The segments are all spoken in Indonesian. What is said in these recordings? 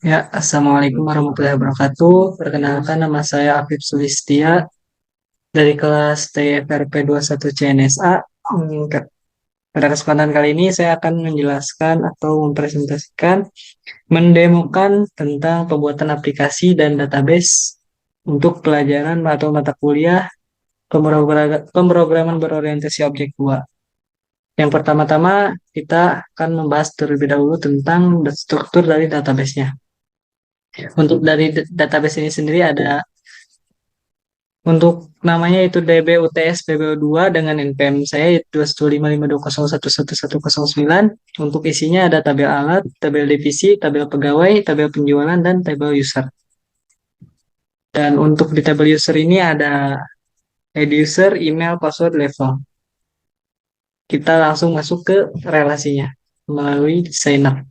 Ya, Assalamualaikum warahmatullahi wabarakatuh. Perkenalkan nama saya Afif Sulistia dari kelas TFRP 21 CNSA. Pada kesempatan kali ini saya akan menjelaskan atau mempresentasikan, mendemokan tentang pembuatan aplikasi dan database untuk pelajaran atau mata kuliah pemrograman berorientasi objek 2. Yang pertama-tama kita akan membahas terlebih dahulu tentang struktur dari database-nya. Untuk dari database ini sendiri ada. Untuk namanya itu DBUTS PBO2 dengan NPM saya yaitu 21552011109. Untuk isinya ada tabel alat, tabel divisi, tabel pegawai, tabel penjualan, dan tabel user. Dan untuk di tabel user ini ada ID user, email, password, level. Kita langsung masuk ke relasinya melalui sign up.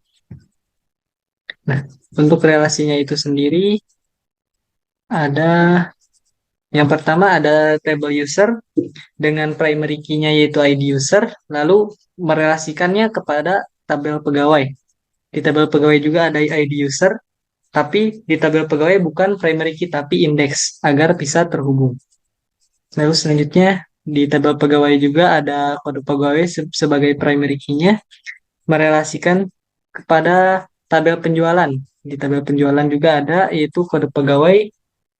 Nah, untuk relasinya itu sendiri ada yang pertama ada table user dengan primary key-nya yaitu ID user, lalu merelasikannya kepada tabel pegawai. Di tabel pegawai juga ada ID user, tapi di tabel pegawai bukan primary key tapi index agar bisa terhubung. Lalu selanjutnya di tabel pegawai juga ada kode pegawai sebagai primary key-nya merelasikan kepada tabel penjualan. Di tabel penjualan juga ada yaitu kode pegawai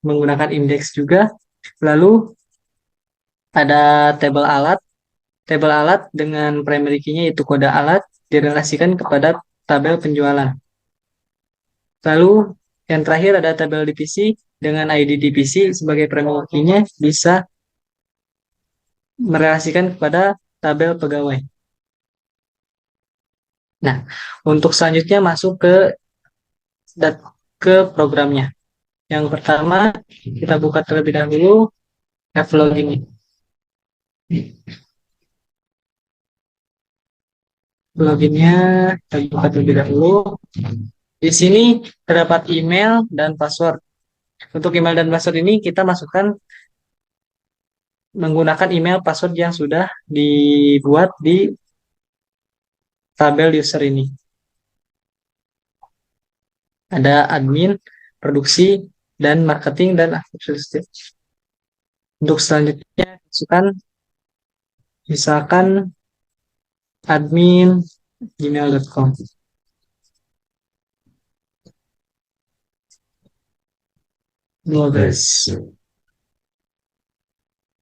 menggunakan indeks juga. Lalu ada tabel alat. Tabel alat dengan primary key-nya yaitu kode alat direlasikan kepada tabel penjualan. Lalu yang terakhir ada tabel divisi dengan ID divisi sebagai primary key-nya bisa merelasikan kepada tabel pegawai. Nah, untuk selanjutnya masuk ke programnya. Yang pertama kita buka terlebih dahulu F-Login. Loginnya kita buka terlebih dahulu. Di sini terdapat email dan password. Untuk email dan password ini kita masukkan menggunakan email password yang sudah dibuat di tabel user ini. Ada admin, produksi, dan marketing, dan aktif. Untuk selanjutnya, masukkan misalkan admin gmail.com.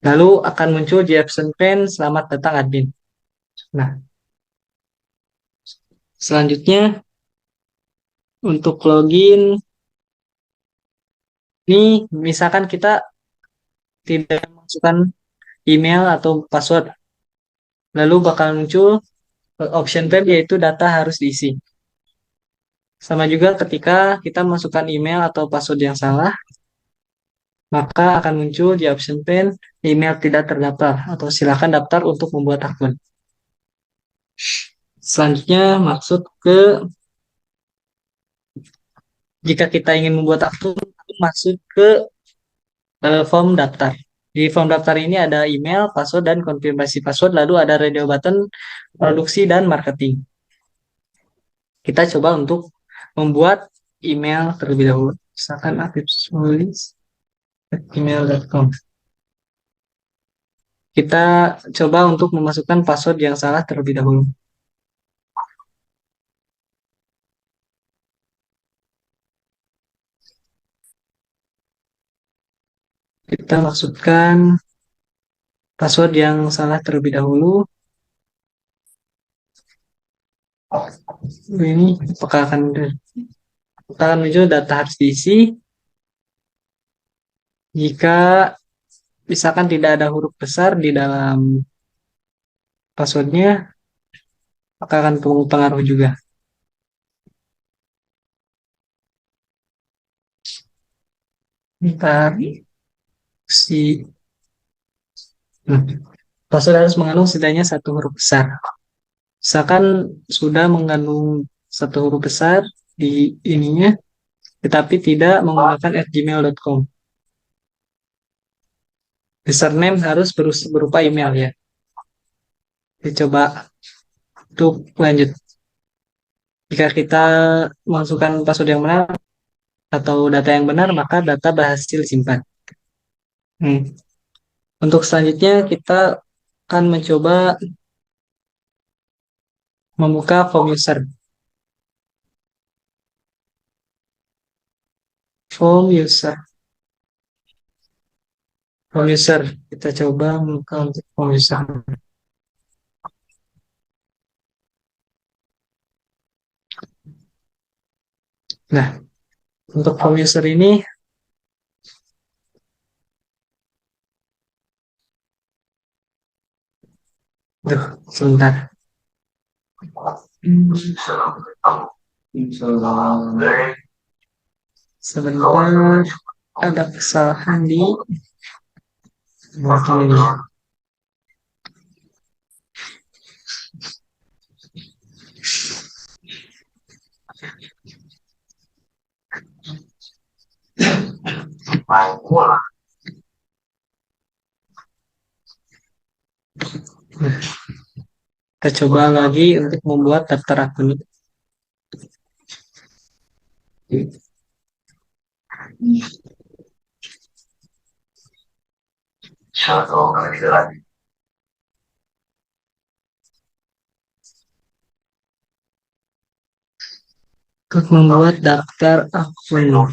Lalu akan muncul di absen pen, selamat datang admin. Nah, selanjutnya untuk login, ini misalkan kita tidak memasukkan email atau password, lalu bakal muncul option tab yaitu data harus diisi. Sama juga ketika kita masukkan email atau password yang salah, maka akan muncul di option pane email tidak terdaftar atau silakan daftar untuk membuat akun. Selanjutnya maksud ke jika kita ingin membuat akun masuk ke form daftar. Di form daftar ini ada email, password, dan konfirmasi password, lalu ada radio button, produksi, dan marketing. Kita coba untuk membuat email terlebih dahulu. Misalkan afifsulis@gmail.com. Kita coba untuk memasukkan password yang salah terlebih dahulu. Kita masukkan password yang salah terlebih dahulu. Ini apakah akan muncul data harus diisi. Jika misalkan tidak ada huruf besar di dalam passwordnya, maka akan berpengaruh juga. Ntar si password harus mengandung setidaknya satu huruf besar. Misalkan sudah mengandung satu huruf besar di ininya, tetapi tidak menggunakan @gmail.com. Username harus berupa email ya. Dicoba untuk lanjut. Jika kita masukkan password yang benar atau data yang benar, maka data berhasil simpan. Hmm. Untuk selanjutnya kita akan mencoba membuka form user. Form user. Form user. Kita coba membuka untuk form user. Nah, untuk form user ini, sebentar. Hmm, Sebentar, ada kesalahan di botol ini. Kita coba lagi untuk membuat daftar akun. Untuk membuat daftar akun.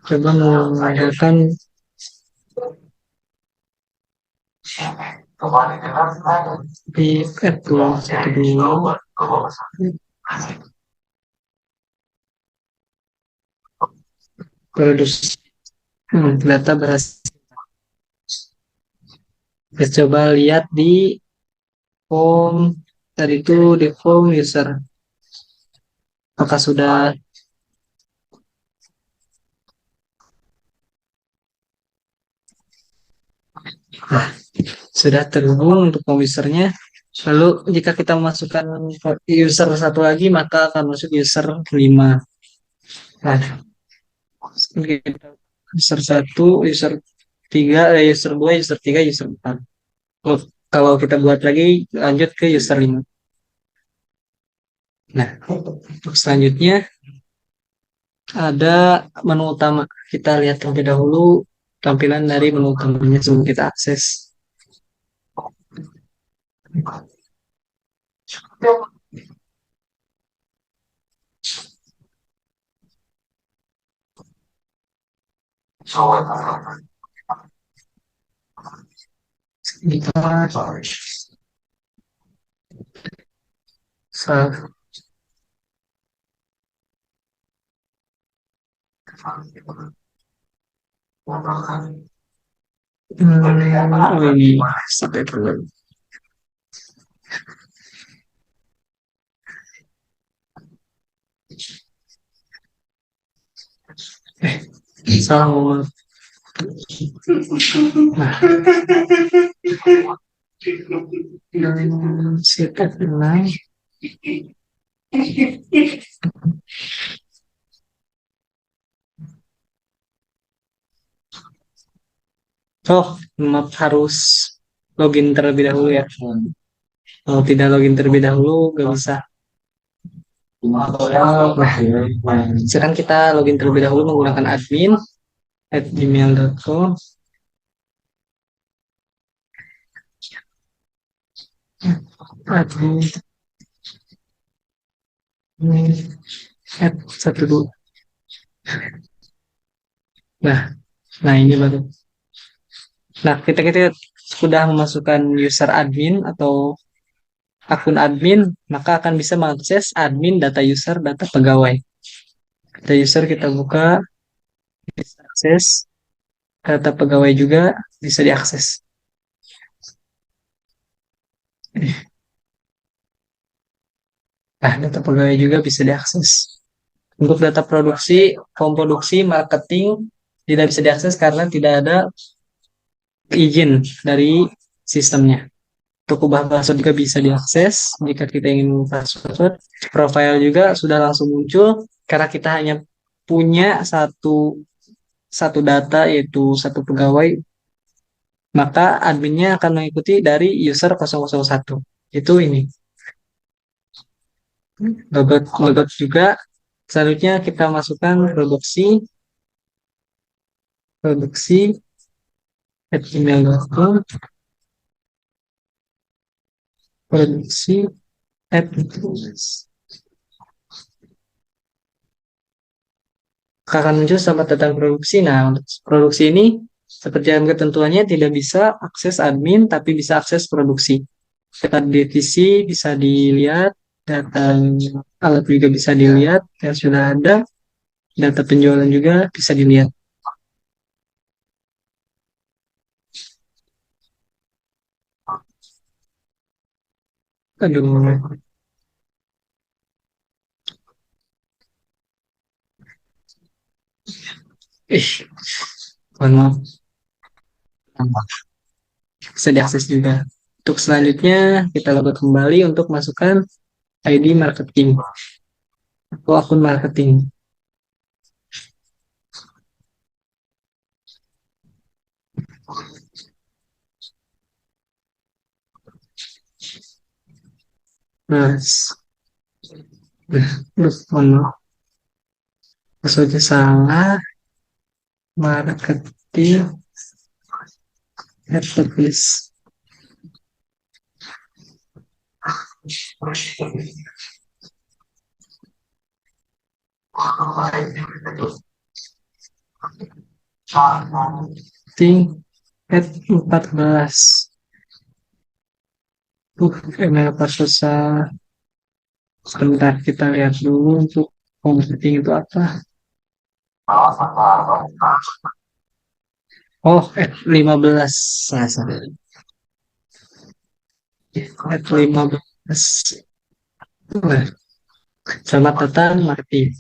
Coba menggunakan di Apple satu dulu. Produksi data berhasil. Kita coba lihat di form tadi itu di form user. Apakah sudah terhubung untuk form usernya? Lalu jika kita memasukkan user satu lagi maka akan masuk user 5. Nah, user 1, user 3, user 2, user 3, user 4. Kalau kita buat lagi lanjut ke user 5. Nah, untuk selanjutnya ada menu utama. Kita lihat terlebih dahulu tampilan dari menu utamanya sebelum kita akses. Kita ini sampai dulu. Salah ngomong. Nah, sikat ulang. Oh, map harus login terlebih dahulu ya. Kalau tidak login terlebih dahulu, nggak bisa. Nah, sekarang kita login terlebih dahulu menggunakan admin@gmail.com. Admin satu dulu. Nah ini baru. Nah kita sudah memasukkan user admin atau akun admin, maka akan bisa mengakses admin, data user, data pegawai. Data user kita buka, bisa akses. Data pegawai juga bisa diakses. Nah, data pegawai juga bisa diakses. Untuk data produksi, form produksi, marketing tidak bisa diakses karena tidak ada izin dari sistemnya. Untuk ubah password juga bisa diakses jika kita ingin password. Profile juga sudah langsung muncul karena kita hanya punya satu data yaitu satu pegawai. maka adminnya akan mengikuti dari user 001. Itu ini. Logout juga. Selanjutnya kita masukkan produksi @gmail.com, produksi at akan muncul selamat datang produksi. Nah, untuk produksi ini seperti yang ketentuannya tidak bisa akses admin, tapi bisa akses produksi. Data divisi bisa dilihat, data alat juga bisa dilihat yang sudah ada, data penjualan juga bisa dilihat. Aduh, ih, mohon maaf, bisa diakses juga. Untuk selanjutnya kita login kembali untuk masukkan ID marketing atau akun marketing. Nah, mohon maaf, maksudnya salah, marketing, please. Marketing at 14. Email pas susah. Sebentar kita lihat dulu untuk marketing itu apa. Oh, at 15. Nah, sorry. At 15. Nah, selamat datang marketing.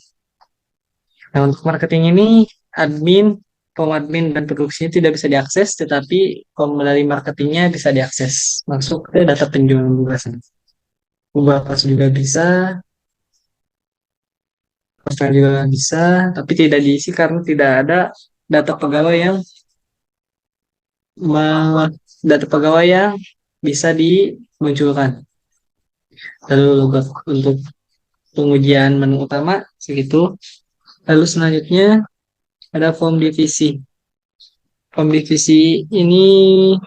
Nah, untuk marketing ini admin, admin dan produksinya tidak bisa diakses, tetapi dari marketingnya bisa diakses. Masuk ke data penjualan juga. Ubah pas juga bisa, profil juga bisa, tapi tidak diisi karena tidak ada data pegawai yang data pegawai yang bisa dimunculkan. Lalu logot untuk pengujian menu utama segitu. Lalu selanjutnya ada form divisi. Form divisi ini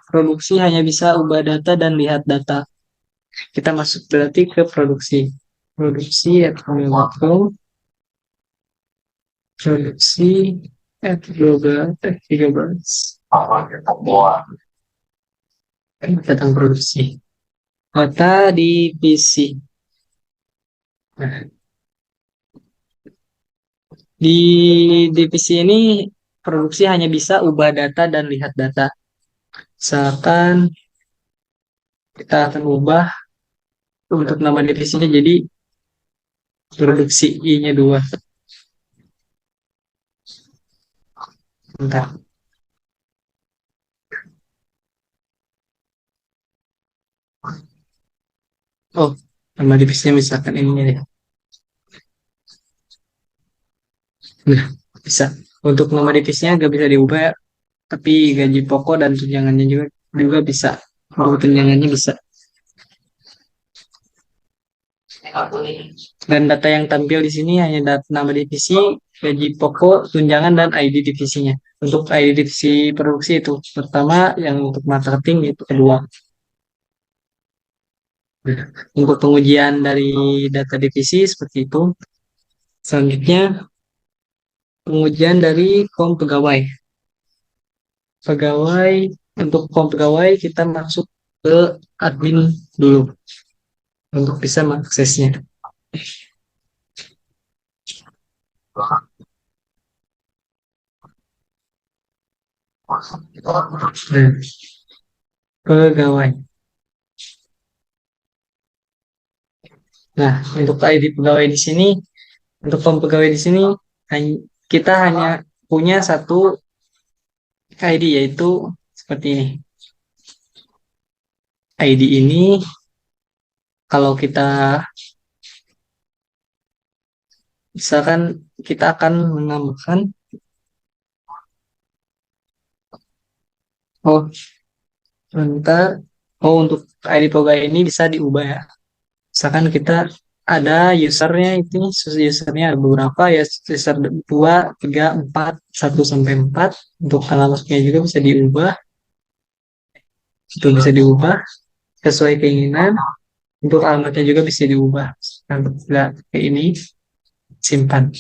produksi hanya bisa ubah data dan lihat data. Kita masuk berarti ke produksi. Produksi @gmail.com, produksi @12 13. Tentang produksi. Data di PC. Nah, di divisi ini produksi hanya bisa ubah data dan lihat data. Misalkan kita akan ubah untuk nama divisinya jadi produksi I-nya 2. Bentar. Oh, nama divisinya misalkan ini deh. Nah, bisa. Untuk nama divisinya gak bisa diubah, tapi gaji pokok dan tunjangannya juga juga bisa. Untuk tunjangannya bisa. Dan data yang tampil di sini hanya data nama divisi, gaji pokok, tunjangan, dan ID divisinya. Untuk ID divisi produksi itu pertama, yang untuk marketing itu kedua. Untuk pengujian dari data divisi seperti itu. Selanjutnya pengujian dari kom pegawai. Pegawai untuk kom pegawai kita masuk ke admin dulu untuk bisa mengaksesnya. Nah, pegawai. Nah, untuk ID pegawai di sini, untuk form pegawai di sini kita hanya punya satu ID yaitu seperti ini. ID ini kalau kita misalkan kita akan menambahkan, oh Bentar. Oh, untuk ID Poga ini bisa diubah ya. Misalkan kita ada usernya itu, usernya ada beberapa ya, user 2, 3, 4, 1 sampai 4. Untuk alamatnya juga bisa diubah. Itu bisa diubah sesuai keinginan. Untuk alamatnya juga bisa diubah. Nah, untuk kayak ini, simpan.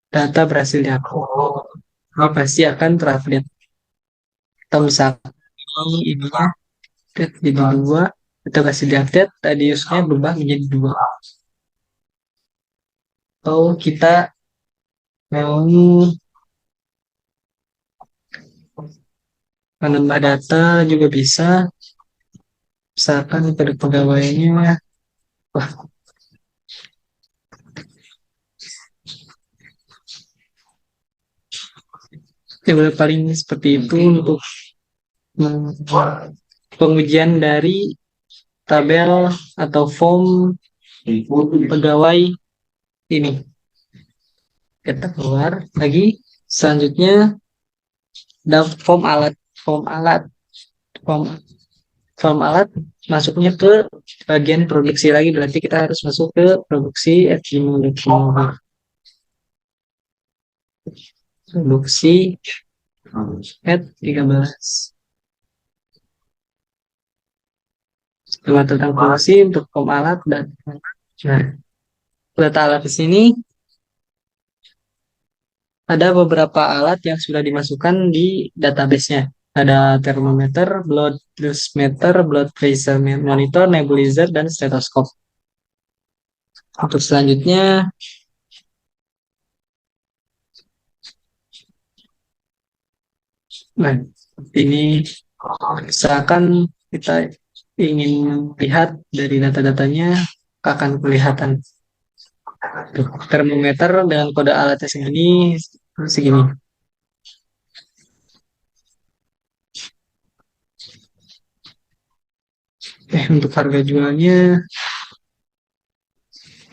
Data berhasil diupload. Ini pasti akan terupdate. Atau misalkan ini ininya jadi 2, kita kasih diupdate, tadi usernya berubah menjadi 2. Atau kita mau menambah data juga bisa. Misalkan pada pegawainya, wah, ya paling seperti itu untuk pengujian dari tabel atau form pegawai ini. Kita keluar lagi. Selanjutnya ada form alat, form, form alat masuknya ke bagian produksi lagi. Berarti kita harus masuk ke produksi produksi F13. Setelah tentang produksi untuk form alat dan nah, data alat di sini ada beberapa alat yang sudah dimasukkan di database-nya. Ada termometer, blood pulse meter, blood pressure monitor, nebulizer, dan stetoskop. Untuk selanjutnya, nah, ini misalkan kita ingin lihat dari data-datanya, akan kelihatan tuh, termometer dengan kode alatnya segini, segini. Untuk harga jualnya,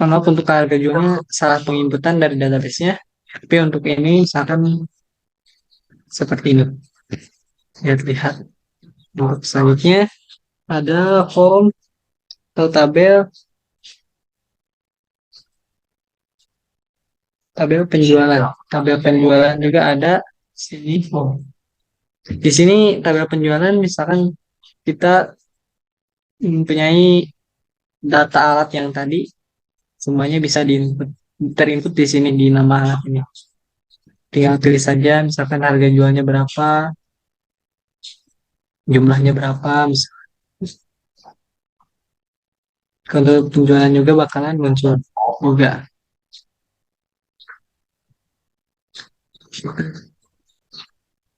maaf untuk harga jualnya salah penginputan dari database-nya. Tapi untuk ini misalkan seperti ini. Lihat-lihat. Untuk selanjutnya ada form atau tabel penjualan. Tabel penjualan juga ada sini. Oh. Di sini tabel penjualan misalkan kita mempunyai data alat yang tadi semuanya bisa terinput di sini di nama alat ini. Tinggal pilih saja misalkan harga jualnya berapa, jumlahnya berapa. Kalau penjualan juga bakalan muncul juga.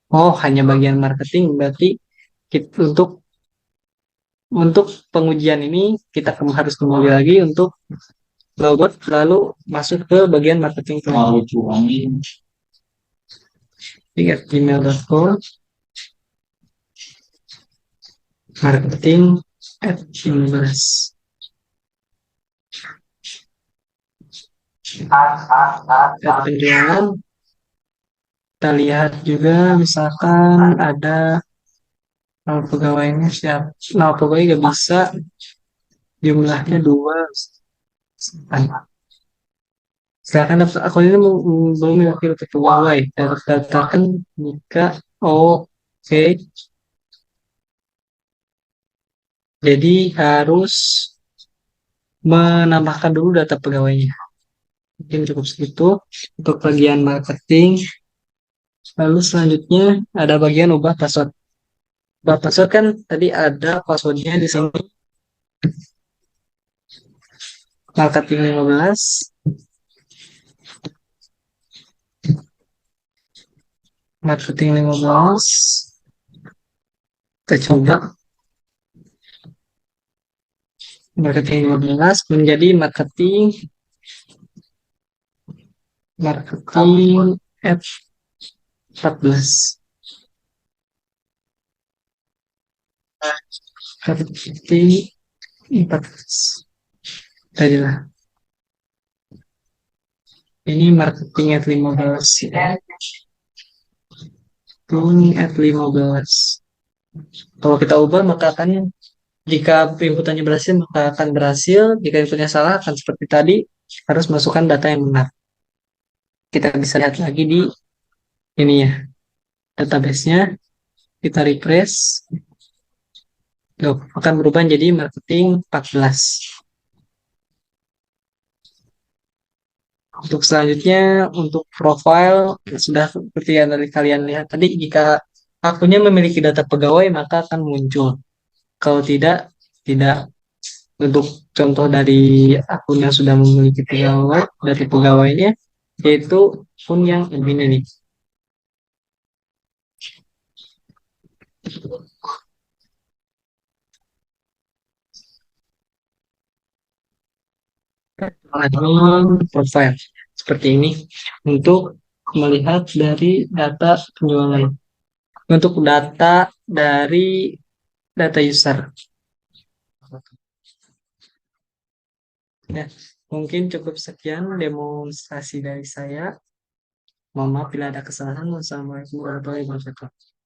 Oh, hanya bagian marketing. Berarti untuk pengujian ini kita harus kembali lagi untuk logout lalu masuk ke bagian marketing. Ingat gmail.com marketing @15. Penjualan kita lihat juga misalkan ada nama pegawainya siapa, nama pegawai gak bisa, jumlahnya 2. Silakan aku ini belum mewakili pegawai daftarkan jika oke. Jadi harus menambahkan dulu data pegawainya. Mungkin cukup segitu untuk bagian marketing. Lalu selanjutnya ada bagian ubah password. Ubah password kan tadi ada passwordnya di sini. Marketing 15. Marketing 15. Kita coba. Marketing 15 menjadi marketing F14. Marketing 14. Tadilah. Ini marketing F15. Marketing F15. Kalau kita ubah maka akan, jika inputannya berhasil maka akan berhasil, jika inputnya salah akan seperti tadi, harus masukkan data yang benar. Kita bisa lihat lagi di ini ya, database-nya, kita refresh, loh, akan berubah jadi marketing 14. Untuk selanjutnya, untuk profile, sudah seperti yang dari kalian lihat tadi, jika akunnya memiliki data pegawai, maka akan muncul. Kalau tidak, tidak. Untuk contoh dari akun yang sudah memiliki pegawai, dari pegawainya, yaitu akun yang admin ini. Admin profile. Seperti ini. Untuk melihat dari data penjualan. Untuk data dari data user. Ya, mungkin cukup sekian demonstrasi dari saya. Mohon maaf bila ada kesalahan. Wassalamualaikum warahmatullahi wabarakatuh.